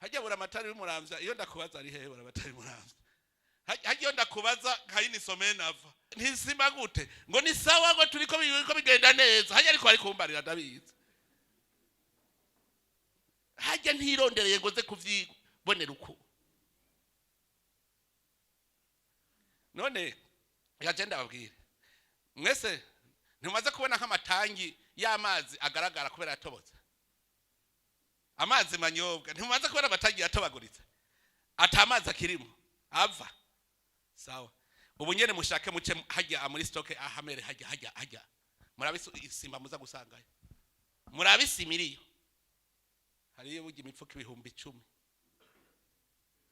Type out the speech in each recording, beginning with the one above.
hajya buramatari w'umuramvya iyo ndakubaza ari hehe buramatari w'umuramvya hajya ndakubaza kayini some nava ntisima gute ngo ni sawa ngo turiko bigenda neza hajya ariko ari kumbarira ndabizi hajya ntirondereye ngo ze kuvyibonera uko none yagenda babwire mwese ntimaze kubona nk'amatangi y'amazi agaragara kubera yatobotse amazi manyobwa ntimaze kubona amatangi yatobaguritse atamazi akirimo ava sawa ubu nyene mushake muce hajya muri stoke ahamere hajya murabisi isimba muza gusangayo murabisimiriyo hariyo bugi imifuko 10,000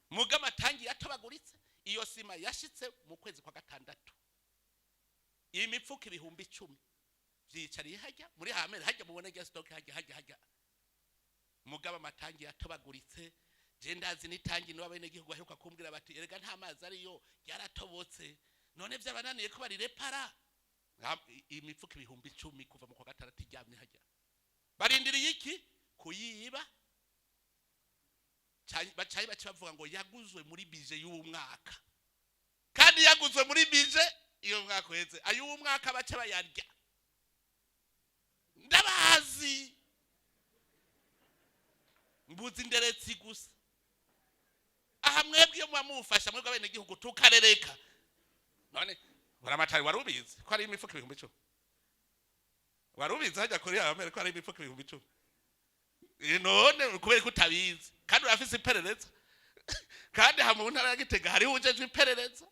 muga amatangi yatobaguritse iyo sima yashitse mu kwezi kwa gatandatu imifuko 10,000 vyicariye hajya muri hamere hajya mubone rya stoke hajya mugaba amatangi yatobaguritse je ndazi nitangi no abene gihugu aheruka kumbwira bati erega nta mazi ariyo yaratobotse none vyabananiye ko bari repara imifuko 10,000 kuva mu kwa gatandatu ijyamye hajya barindiriye iki kuyiba bacaye bavuga ngo yaguzwe muri bije y'umwaka kandi yaguzwe muri bije iyo mwaka uheze ayo umwaka bace bayarya ndabazi mbuzi nderetsi gusa aha mwebwe iyo mwamufasha mwebwe abene gihugu tukarereka none buramatari warubizi ko ari imifuko 10,000 warubizi hajya kuri Amerika ko ari imifuko 10,000 none kubera ko utabizi kandi urafise iperereza kandi ha mu ntara ya Gitega hari ujejwe iperereza